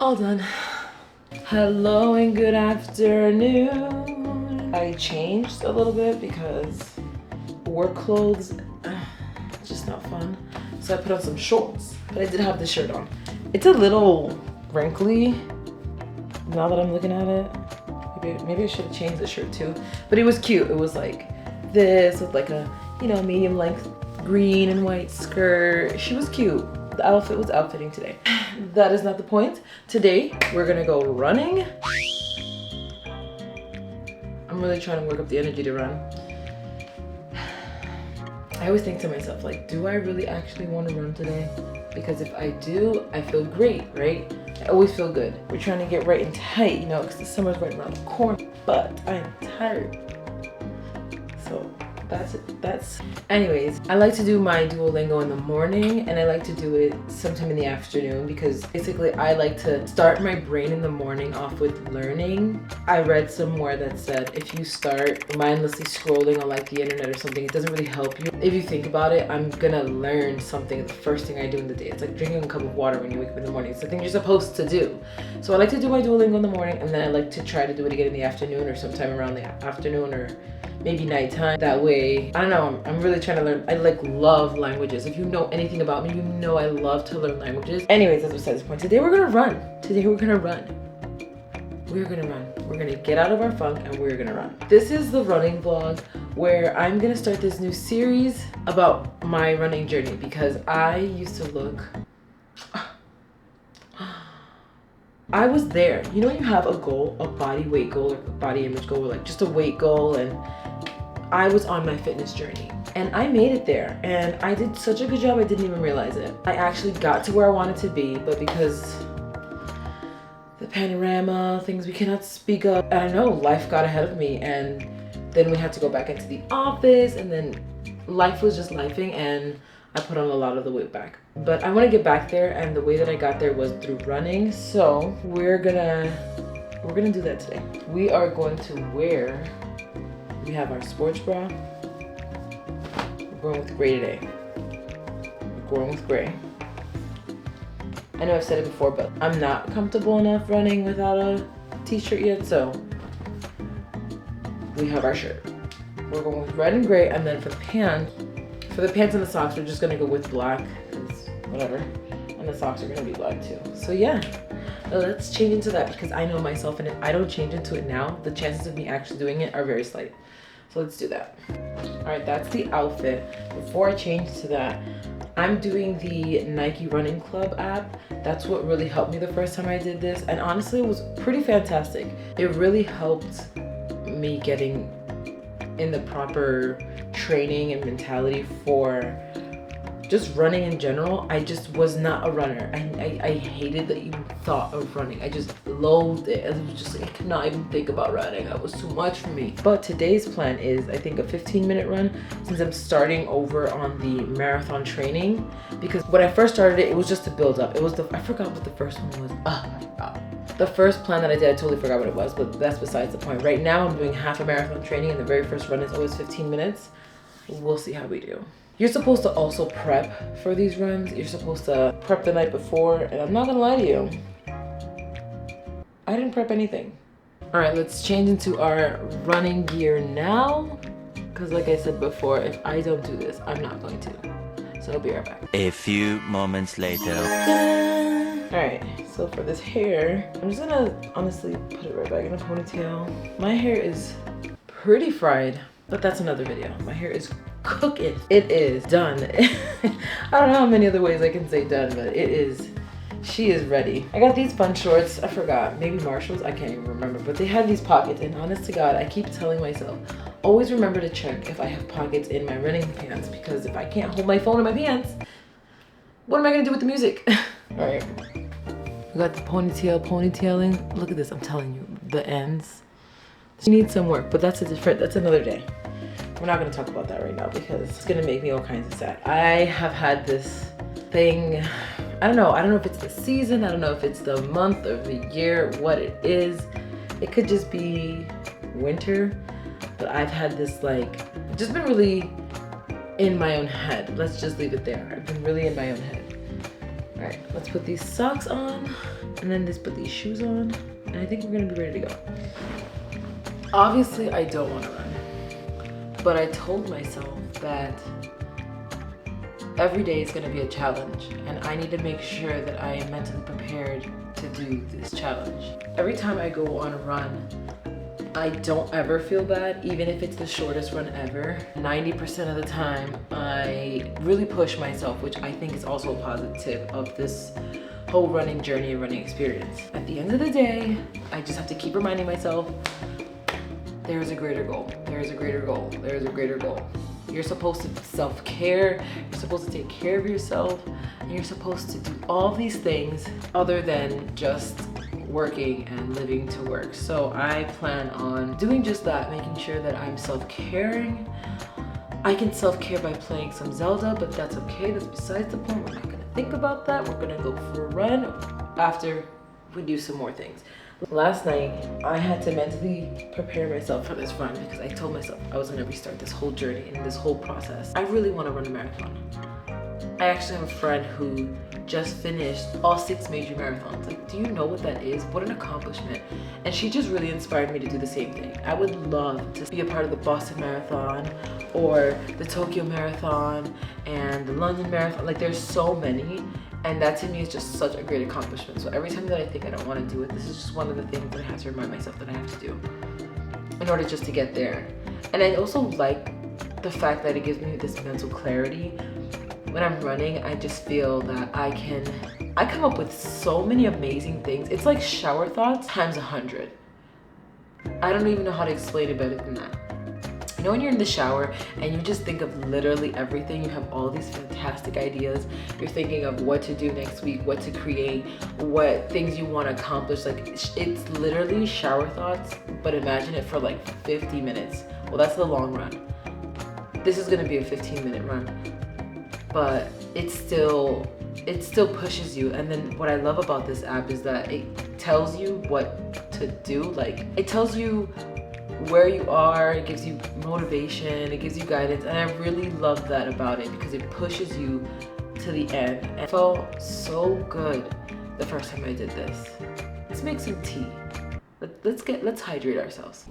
All done. Hello and good afternoon. I changed a little bit because work clothes, just not fun. So I put on some shorts, but I did have this shirt on. It's a little wrinkly now that I'm looking at it. Maybe I should have changed the shirt too, but it was cute. It was like this with like a, you know, medium length green and white skirt. She was cute. The outfit was outfitting today. That is not the point. Today, we're gonna go running. I'm really trying to work up the energy to run. I always think to myself, like, do I really actually want to run today? Because if I do, I feel great, right? I always feel good. We're trying to get right and tight, you know, because the summer's right around the corner, but I'm tired. So that's it. Anyways, I like to do my Duolingo in the morning and I like to do it sometime in the afternoon because basically I like to start my brain in the morning off with learning. I read somewhere that said if you start mindlessly scrolling on like the internet or something, it doesn't really help you. If you think about it, I'm gonna learn something the first thing I do in the day. It's like drinking a cup of water when you wake up in the morning. It's the thing you're supposed to do. So I like to do my Duolingo in the morning and then I like to try to do it again in the afternoon or sometime around the afternoon or maybe nighttime. That way, I don't know, I'm really trying to learn. I like love languages. If you know anything about me, you know I love to learn languages. Anyways, that's besides the point. Today we're gonna run. We're gonna run. We're gonna get out of our funk and we're gonna run. This is the running vlog where I'm gonna start this new series about my running journey because I used to look, I was there. You know, you have a goal, a body weight goal, or a body image goal, or like just a weight goal, and I was on my fitness journey and I made it there and I did such a good job I didn't even realize it. I actually got to where I wanted to be, but because the panorama, things we cannot speak of, I don't know, life got ahead of me and then we had to go back into the office and then life was just lifing and I put on a lot of the weight back. But I want to get back there and the way that I got there was through running. So we're gonna do that today. We are going to wear, we have our sports bra. We're going with gray today. We're going with gray. I know I've said it before, but I'm not comfortable enough running without a t-shirt yet, so we have our shirt. We're going with red and gray, and then for the pants and the socks, we're just gonna go with black, because whatever. And the socks are gonna be black too. So yeah, let's change into that because I know myself, and if I don't change into it now, the chances of me actually doing it are very slight. So let's do that. All right, that's the outfit. Before I change to that, I'm doing the Nike Running Club app. That's what really helped me the first time I did this. And honestly, it was pretty fantastic. It really helped me getting in the proper training and mentality for just running in general. I just was not a runner. I hated the even thought of running. I just loathed it. I was just like, I could not even think about running. That was too much for me. But today's plan is, I think, a 15-minute run since I'm starting over on the marathon training. Because when I first started it, it was just to build up. It was I forgot what the first one was. Oh my God. The first plan that I did, I totally forgot what it was, but that's besides the point. Right now, I'm doing half a marathon training and the very first run is always 15 minutes. We'll see how we do. You're supposed to also prep for these runs. You're supposed to prep the night before, and I'm not gonna lie to you, I didn't prep anything. All right, let's change into our running gear now. Because like I said before, if I don't do this, I'm not going to. So I'll be right back. A few moments later. All right, so for this hair, I'm just gonna honestly put it right back in a ponytail. My hair is pretty fried, but that's another video. My hair is cooking. It is done. I don't know how many other ways I can say done, but it is. She is ready. I got these fun shorts. I forgot, maybe Marshalls. I can't even remember, but they had these pockets. And honest to God, I keep telling myself, always remember to check if I have pockets in my running pants, because if I can't hold my phone in my pants, what am I gonna do with the music? All right, we got the ponitailing. Look at this. I'm telling you, the ends. She needs some work, but that's another day. We're not gonna talk about that right now because it's gonna make me all kinds of sad. I have had this thing, I don't know if it's the season, I don't know if it's the month or the year, what it is. It could just be winter, but I've had this like, just been really in my own head. Let's just leave it there. I've been really in my own head. All right, let's put these socks on and then just put these shoes on. And I think we're gonna be ready to go. Obviously, I don't wanna run, but I told myself that every day is gonna be a challenge and I need to make sure that I am mentally prepared to do this challenge. Every time I go on a run, I don't ever feel bad, even if it's the shortest run ever. 90% of the time, I really push myself, which I think is also a positive of this whole running journey and running experience. At the end of the day, I just have to keep reminding myself, there is a greater goal, there is a greater goal, there is a greater goal. You're supposed to self-care, you're supposed to take care of yourself, and you're supposed to do all these things other than just working and living to work. So I plan on doing just that, making sure that I'm self-caring. I can self-care by playing some Zelda, but that's okay, that's besides the point. We're not gonna think about that. We're gonna go for a run after we do some more things. Last night, I had to mentally prepare myself for this run because I told myself I was gonna restart this whole journey and this whole process. I really wanna run a marathon. I actually have a friend who just finished all 6 major marathons. Like, do you know what that is? What an accomplishment. And she just really inspired me to do the same thing. I would love to be a part of the Boston Marathon or the Tokyo Marathon and the London Marathon. Like, there's so many. And that to me is just such a great accomplishment. So every time that I think I don't want to do it, this is just one of the things that I have to remind myself that I have to do in order just to get there. And I also like the fact that it gives me this mental clarity. When I'm running, I just feel that I come up with so many amazing things. It's like shower thoughts times 100. I don't even know how to explain it better than that. You know when you're in the shower and you just think of literally everything, you have all these fantastic ideas. You're thinking of what to do next week, what to create, what things you want to accomplish. Like, it's literally shower thoughts, but imagine it for like 50 minutes. Well, that's the long run. This is gonna be a 15-minute run, but it still pushes you. And then what I love about this app is that it tells you what to do. Like, it tells you where you are, it gives you motivation, it gives you guidance, and I really love that about it because it pushes you to the end. And it felt so good the first time I did this. Let's make some tea. Let's hydrate ourselves.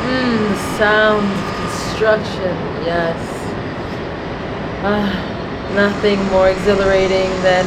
The sound of construction, yes. Nothing more exhilarating than...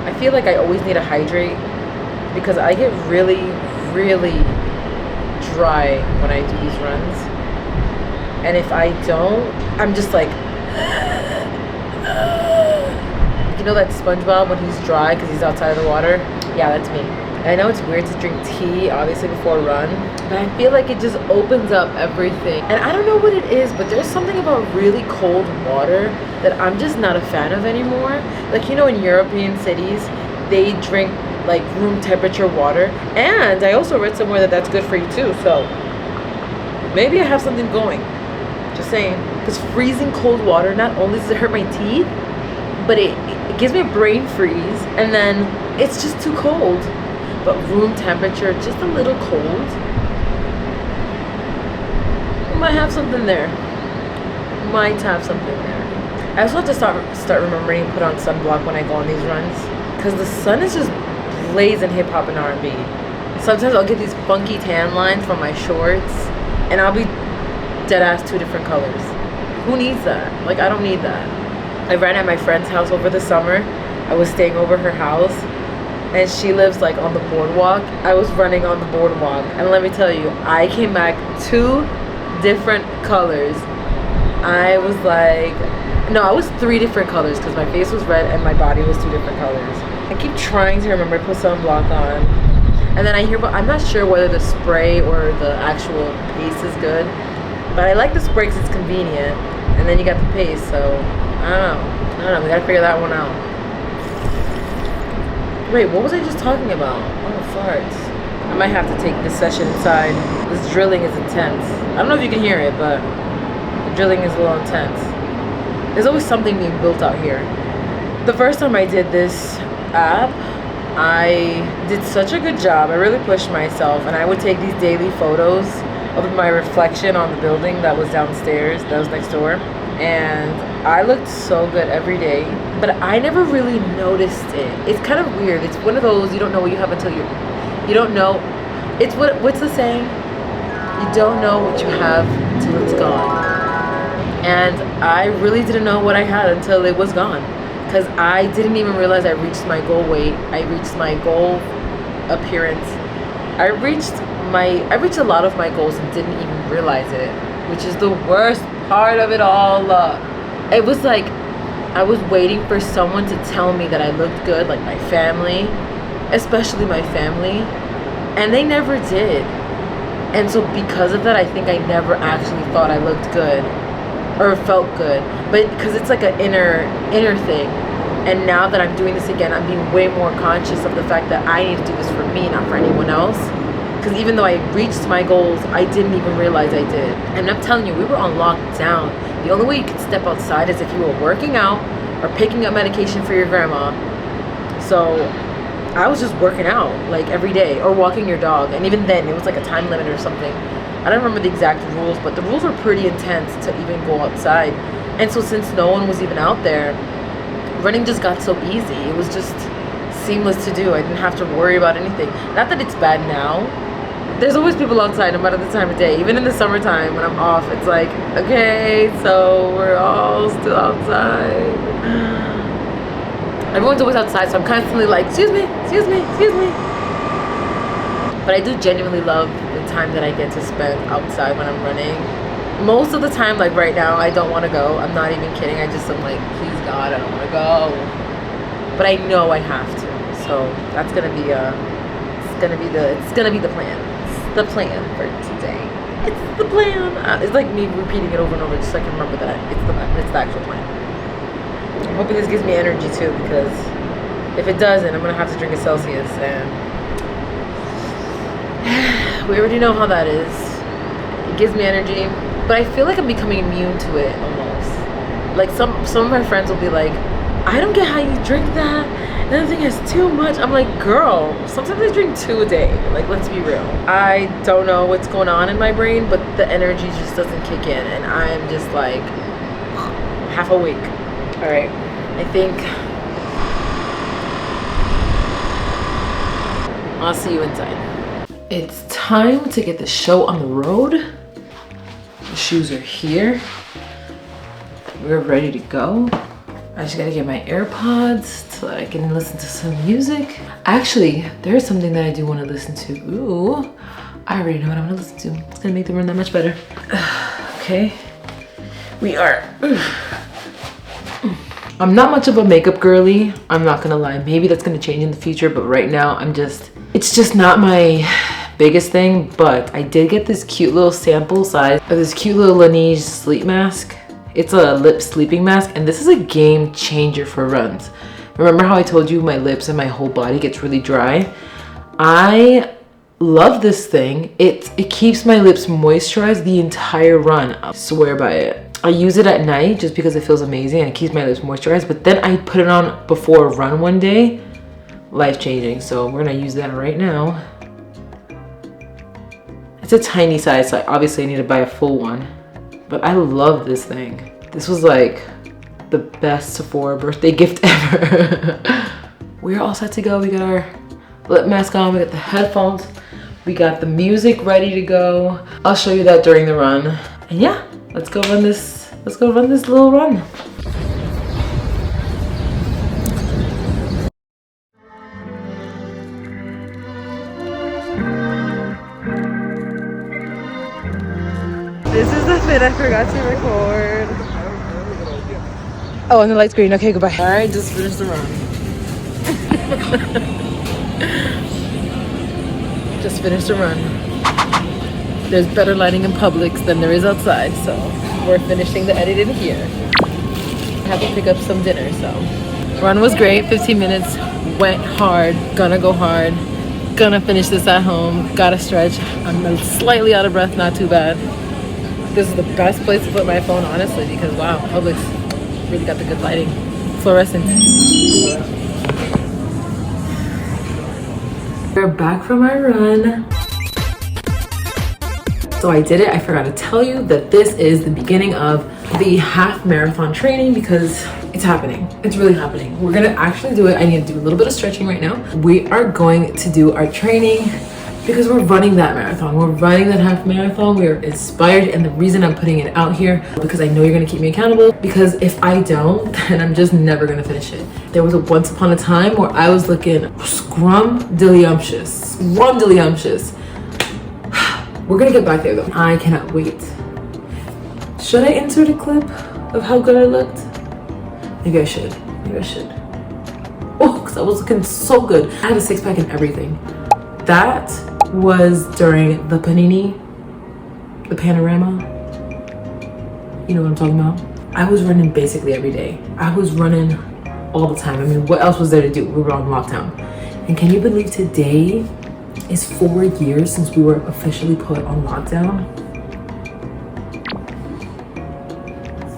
I feel like I always need to hydrate because I get really, really dry when I do these runs. And if I don't, I'm just like... You know that SpongeBob when he's dry because he's outside of the water? Yeah, that's me. I know it's weird to drink tea, obviously, before a run, but I feel like it just opens up everything. And I don't know what it is, but there's something about really cold water that I'm just not a fan of anymore. Like, you know, in European cities, they drink like room temperature water. And I also read somewhere that that's good for you too. So maybe I have something going. Just saying. Because freezing cold water, not only does it hurt my teeth, but it gives me a brain freeze. And then it's just too cold. But room temperature, just a little cold. We might have something there. Might have something there. I also have to start remembering to put on sunblock when I go on these runs, because the sun is just blazing hip hop and R&B. Sometimes I'll get these funky tan lines from my shorts, and I'll be dead ass 2 different colors. Who needs that? Like, I don't need that. I ran at my friend's house over the summer. I was staying over her house, and she lives like on the boardwalk. I was running on the boardwalk, and let me tell you, I came back 2 different colors. I was like, no, I was 3 different colors because my face was red and my body was 2 different colors. I keep trying to remember to put sunblock on, and then I hear, but I'm not sure whether the spray or the actual paste is good. But I like the spray because it's convenient, and then you got the paste. So I don't know. We gotta figure that one out. Wait, what was I just talking about? Oh, farts. I might have to take this session inside. This drilling is intense. I don't know if you can hear it, but the drilling is a little intense. There's always something being built out here. The first time I did this app, I did such a good job. I really pushed myself, and I would take these daily photos of my reflection on the building that was downstairs, that was next door. And I looked so good every day, but I never really noticed it. It's kind of weird. It's one of those, you don't know what you have until you don't know. It's what's the saying? You don't know what you have until it's gone. And I really didn't know what I had until it was gone, because I didn't even realize I reached my goal weight. I reached my goal appearance. I reached a lot of my goals and didn't even realize it, which is the worst part of it all. It was like I was waiting for someone to tell me that I looked good, like my family, especially my family, and they never did. And so because of that, I think I never actually thought I looked good or felt good, but because it's like an inner thing. And now that I'm doing this again, I'm being way more conscious of the fact that I need to do this for me, not for anyone else. Because even though I reached my goals, I didn't even realize I did. And I'm telling you, we were on lockdown. The only way you could step outside is if you were working out or picking up medication for your grandma. So I was just working out like every day, or walking your dog. And even then, it was like a time limit or something. I don't remember the exact rules, but the rules were pretty intense to even go outside. And so since no one was even out there, running just got so easy. It was just seamless to do. I didn't have to worry about anything. Not that it's bad now. There's always people outside no matter the time of day. Even in the summertime when I'm off, it's like, okay, so we're all still outside. Everyone's always outside, so I'm constantly like, excuse me, excuse me, excuse me. But I do genuinely love the time that I get to spend outside when I'm running. Most of the time, like right now, I don't want to go. I'm not even kidding. I just am like, please God, I don't want to go. But I know I have to. So that's gonna be it's gonna be the plan. It's the plan for today. It's the plan. It's like me repeating it over and over just so I can remember that it's the actual plan. I'm hoping this gives me energy too, because if it doesn't, I'm gonna have to drink a Celsius, and we already know how that is. It gives me energy, but I feel like I'm becoming immune to it almost. Like some of my friends will be like, I don't get how you drink that. And the thing is too much. I'm like, girl, sometimes I drink 2 a day. Like, let's be real. I don't know what's going on in my brain, but the energy just doesn't kick in, and I'm just like half awake. All right, I think I'll see you inside. It's time to get the show on the road. The shoes are here. We're ready to go. I just gotta get my AirPods so that I can listen to some music. Actually, there's something that I do want to listen to. Ooh, I already know what I'm gonna listen to. It's gonna make the run that much better. Okay, we are. I'm not much of a makeup girly, I'm not gonna lie. Maybe that's gonna change in the future, but right now it's just not my biggest thing. But I did get this cute little sample size of this cute little Laneige sleep mask. It's a lip sleeping mask, and this is a game changer for runs. Remember how I told you my lips and my whole body gets really dry? I love this thing. It keeps my lips moisturized the entire run. I swear by it. I use it at night just because it feels amazing and it keeps my lips moisturized, but then I put it on before a run one day. Life changing. So we're gonna use that right now. It's a tiny size, so obviously I need to buy a full one. But I love this thing. This was like the best Sephora birthday gift ever. We're all set to go. We got our lip mask on, we got the headphones, we got the music ready to go. I'll show you that during the run. And yeah, let's go run this little run. it. I forgot to record. Oh, and the light's green. Okay, goodbye. All right, just finished the run. Just finished the run. There's better lighting in Publix than there is outside, so we're finishing the edit in here. I have to pick up some dinner, so. Run was great, 15 minutes, went hard, gonna go hard, gonna finish this at home, gotta stretch. I'm slightly out of breath, not too bad. This is the best place to put my phone, honestly, because wow, Publix really got the good lighting. Fluorescent. We're back from our run. So I did it. I forgot to tell you that this is the beginning of the half marathon training because it's happening. It's really happening. We're gonna actually do it. I need to do a little bit of stretching right now. We are going to do our training because we're running that marathon. We're running that half marathon. We are inspired, and the reason I'm putting it out here because I know you're gonna keep me accountable, because if I don't, then I'm just never gonna finish it. There was a once upon a time where I was looking scrumdiddlyumptious. We're gonna get back there though. I cannot wait. Should I insert a clip of how good I looked? Maybe I should. Oh, because I was looking so good. I had a six-pack and everything. That was during the panini, the panorama. You know what I'm talking about? I was running basically every day. I was running all the time. I mean, what else was there to do? We were on lockdown. And can you believe today is 4 years since we were officially put on lockdown?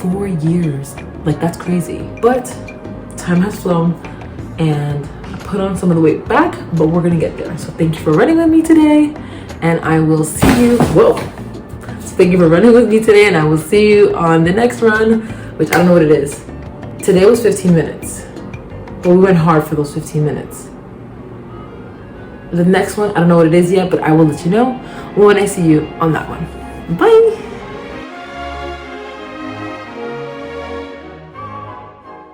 4 years. Like, that's crazy. But time has flown and I put on some of the weight back, but we're gonna get there. So thank you for running with me today, and I will see you. Whoa. So thank you for running with me today, and I will see you on the next run, which I don't know what it is. Today was 15 minutes, but we went hard for those 15 minutes. The next one, I don't know what it is yet, but I will let you know when I see you on that one. Bye.